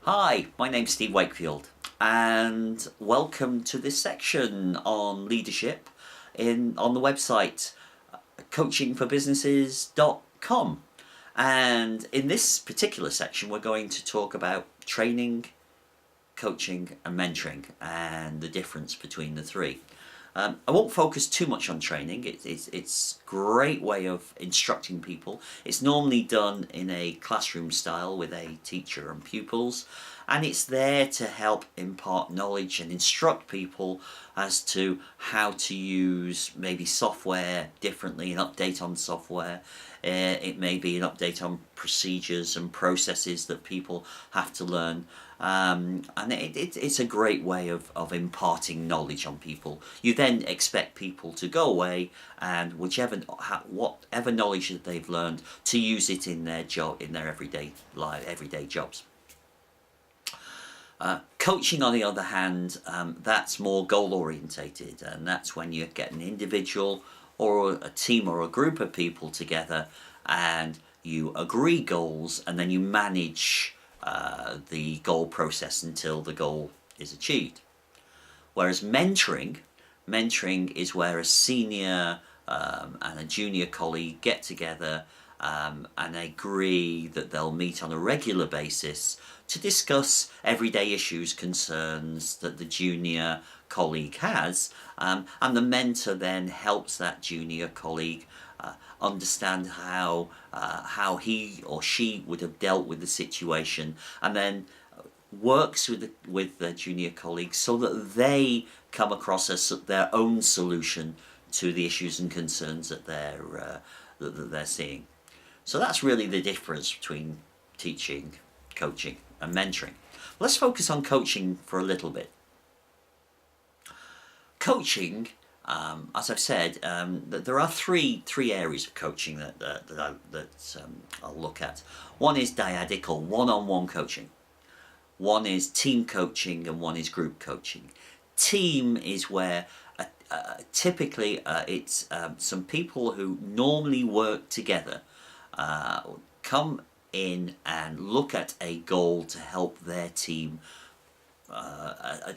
Hi, my name's Steve Wakefield, and welcome to this section on leadership on the website coachingforbusinesses.com. And in this particular section, we're going to talk about training, coaching, and mentoring, and the difference between the three. I won't focus too much on training. It's a great way of instructing people. It's normally done in a classroom style with a teacher and pupils, and it's there to help impart knowledge and instruct people as to how to use maybe software differently, an update on software. It may be an update on procedures and processes that people have to learn. And it's a great way of imparting knowledge on people. You then expect people to go away and whatever knowledge that they've learned to use it in their job, in their everyday jobs. Coaching, on the other hand, that's more goal orientated, and that's when you get an individual or a team or a group of people together and you agree goals, and then you manage the goal process until the goal is achieved. Whereas mentoring is where a senior and a junior colleague get together and agree that they'll meet on a regular basis to discuss everyday issues, concerns that the junior colleague has, and the mentor then helps that junior colleague understand how he or she would have dealt with the situation, and then works with the junior colleagues so that they come across their own solution to the issues and concerns that they're seeing. So that's really the difference between teaching, coaching, and mentoring. Let's focus on coaching for a little bit. Coaching, as I've said, there are three areas of coaching that I'll look at. One is dyadic or one-on-one coaching. One is team coaching, and one is group coaching. Team is where typically it's some people who normally work together come in and look at a goal to help their team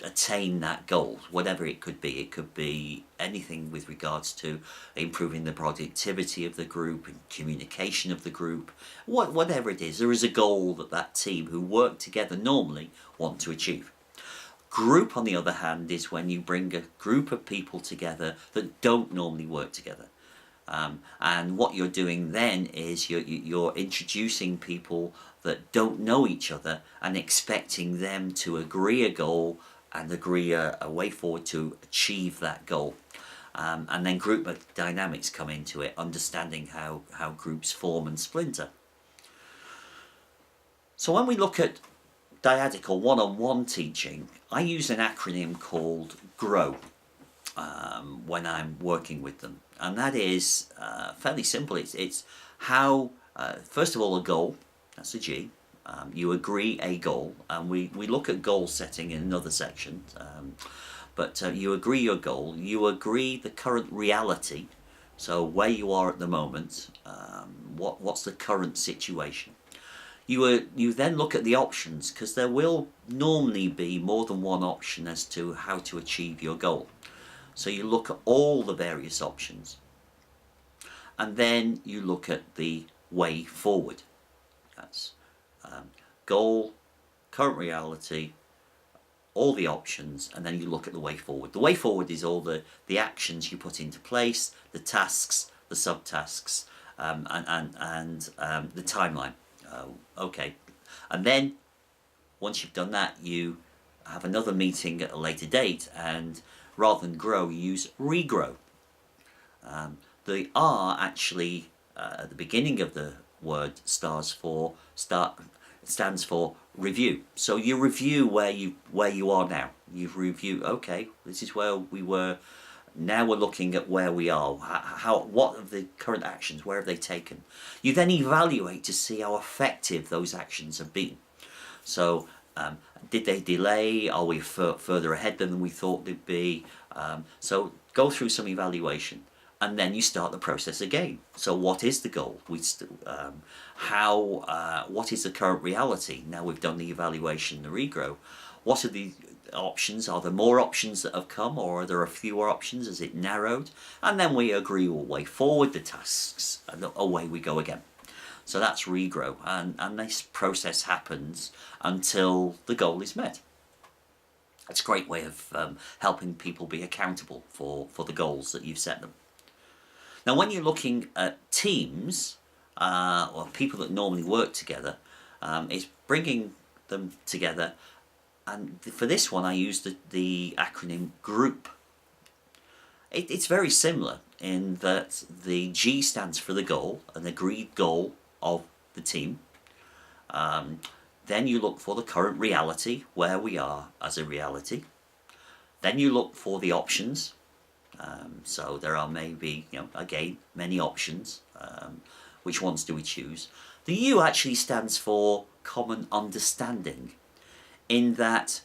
attain that goal, whatever it could be. It could be anything with regards to improving the productivity of the group and communication of the group. Whatever it is, there is a goal that team who work together normally want to achieve. Group, on the other hand, is when you bring a group of people together that don't normally work together. And what you're doing then is you're introducing people that don't know each other and expecting them to agree a goal and agree a way forward to achieve that goal. And then group dynamics come into it, understanding how groups form and splinter. So when we look at dyadic or one-on-one teaching, I use an acronym called GROW when I'm working with them. And that is fairly simple. It's how, first of all, a goal, that's a G. You agree a goal, and we look at goal setting in another section. But you agree your goal, you agree the current reality, so where you are at the moment, what's the current situation. You then look at the options, because there will normally be more than one option as to how to achieve your goal. So you look at all the various options, and then you look at the way forward. That's goal, current reality, all the options, and then you look at the way forward. The way forward is all the actions you put into place, the tasks, the subtasks, and the timeline. Okay, and then once you've done that, you have another meeting at a later date, and rather than grow, you use regrow. The R actually at the beginning of the word stands for review. So you review where you are now. You review, okay, this is where we were. Now we're looking at where we are. What are the current actions? Where have they taken? You then evaluate to see how effective those actions have been. So did they delay? Are we further ahead than we thought they'd be? So go through some evaluation. and then you start the process again. So what is the goal? What is the current reality? Now we've done the evaluation, the regrow. What are the options? Are there more options that have come, or are there fewer options? Is it narrowed? And then we agree a way forward the tasks, and away we go again. So that's regrow, and this process happens until the goal is met. It's a great way of helping people be accountable for the goals that you've set them. Now, when you're looking at teams, or people that normally work together, is bringing them together. And for this one, I used the acronym GROUP. It's very similar in that the G stands for the goal, an agreed goal of the team. Then you look for the current reality, where we are as a reality. Then you look for the options. So there are maybe, again, many options. Which ones do we choose? The U actually stands for common understanding, in that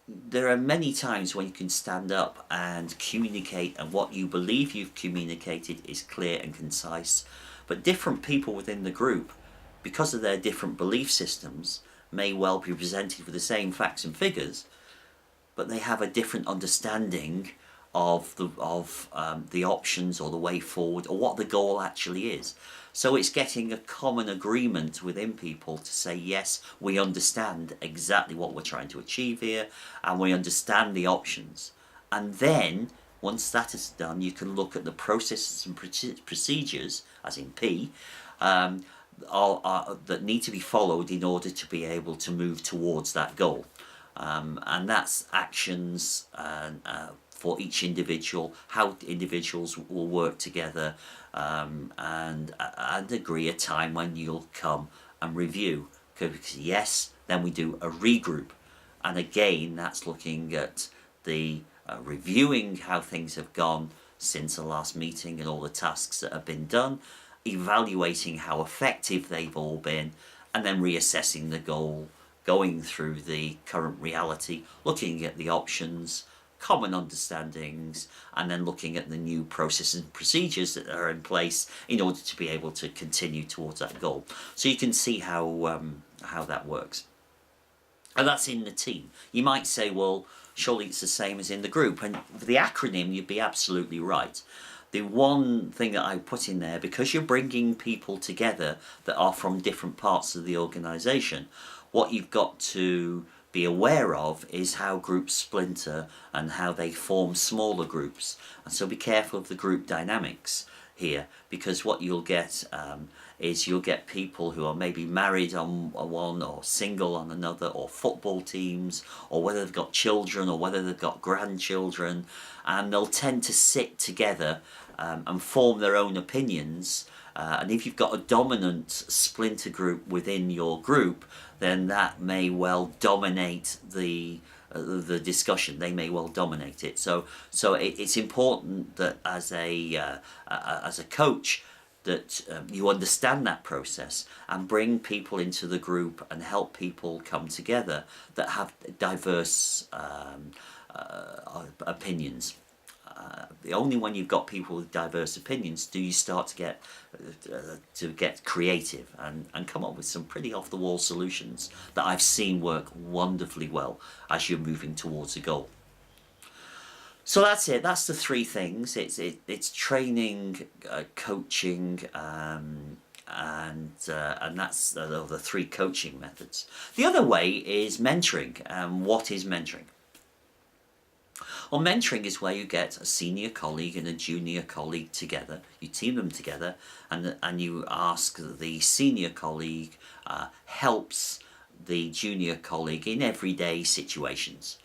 there are many times when you can stand up and communicate, and what you believe you've communicated is clear and concise. But different people within the group, because of their different belief systems, may well be presented with the same facts and figures, but they have a different understanding of the options or the way forward, or what the goal actually is. So it's getting a common agreement within people to say, yes, we understand exactly what we're trying to achieve here, and we understand the options. And then, once that is done, you can look at the processes and procedures, as in P, that need to be followed in order to be able to move towards that goal. And that's actions for each individual, how individuals will work together, and agree a time when you'll come and review. Because yes, then we do a regroup, and again that's looking at the reviewing how things have gone since the last meeting and all the tasks that have been done, evaluating how effective they've all been, and then reassessing the goal, going through the current reality, looking at the options, common understandings, and then looking at the new processes and procedures that are in place in order to be able to continue towards that goal. So you can see how that works. And that's in the team. You might say, well, surely it's the same as in the group. And for the acronym, you'd be absolutely right. The one thing that I put in there, because you're bringing people together that are from different parts of the organisation, what you've got to be aware of is how groups splinter and how they form smaller groups. And so be careful of the group dynamics here, because what you'll get is you'll get people who are maybe married on one or single on another, or football teams, or whether they've got children or whether they've got grandchildren, and they'll tend to sit together and form their own opinions. And if you've got a dominant splinter group within your group, then that may well dominate the discussion. They may well dominate it. So it's important that as a coach, that you understand that process and bring people into the group and help people come together that have diverse opinions. Only when you've got people with diverse opinions do you start to get creative and come up with some pretty off-the-wall solutions that I've seen work wonderfully well as you're moving towards a goal. So that's it. That's the three things. It's training, coaching, and that's the three coaching methods. The other way is mentoring. What is mentoring? Well, mentoring is where you get a senior colleague and a junior colleague together. You team them together, and you ask the senior colleague helps the junior colleague in everyday situations.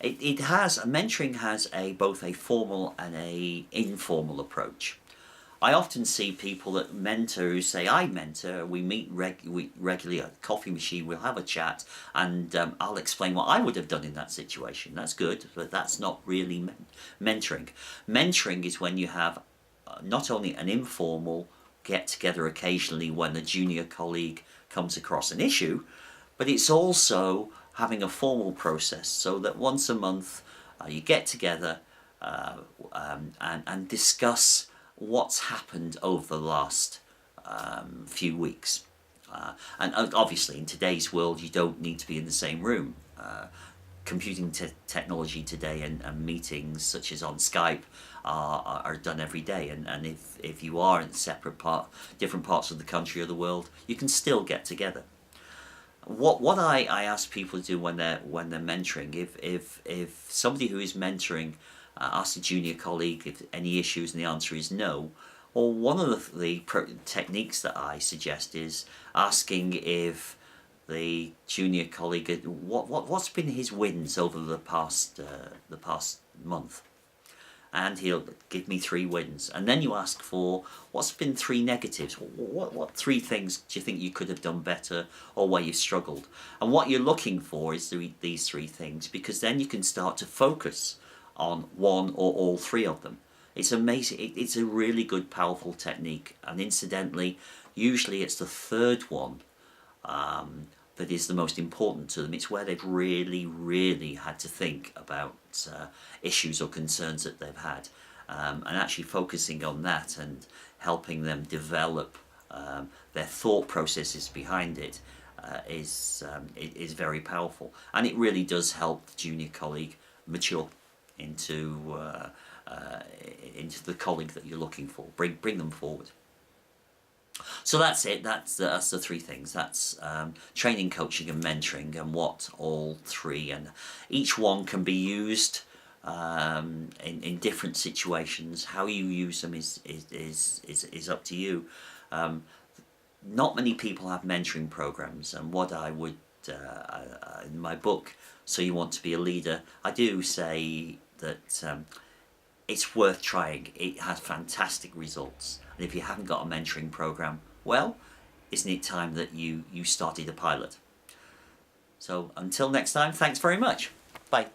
Mentoring has both a formal and a informal approach. I often see people that mentor who say, I mentor, we meet regularly at the coffee machine, we'll have a chat, and I'll explain what I would have done in that situation. That's good, but that's not really mentoring. Mentoring is when you have not only an informal get-together occasionally when a junior colleague comes across an issue, but it's also having a formal process so that once a month you get together and discuss what's happened over the last few weeks. And obviously, in today's world, you don't need to be in the same room. Computing technology today and meetings such as on Skype are done every day. And if you are in different parts of the country or the world, you can still get together. What I ask people to do when they're mentoring, if somebody who is mentoring asks a junior colleague if any issues and the answer is no, well, one of the techniques that I suggest is asking if the junior colleague what's been his wins over the past month, and he'll give me 3 wins, and then you ask for what's been 3 negatives. What 3 things do you think you could have done better, or where you struggled? And what you're looking for is these 3 things, because then you can start to focus on one or all 3 of them. It's amazing. It's a really good, powerful technique, and incidentally, usually it's the 3rd one that is the most important to them. It's where they've really had to think about issues or concerns that they've had, and actually focusing on that and helping them develop their thought processes behind it is very powerful, and it really does help the junior colleague mature into the colleague that you're looking for. Bring them forward. So that's it. That's the 3 things. That's training, coaching, and mentoring, and what all 3, and each one can be used in different situations. How you use them is up to you. Not many people have mentoring programs, and what I would in my book, So You Want to Be a Leader, I do say that it's worth trying. It has fantastic results. And if you haven't got a mentoring program, well, isn't it time that you started a pilot? So until next time, thanks very much. Bye.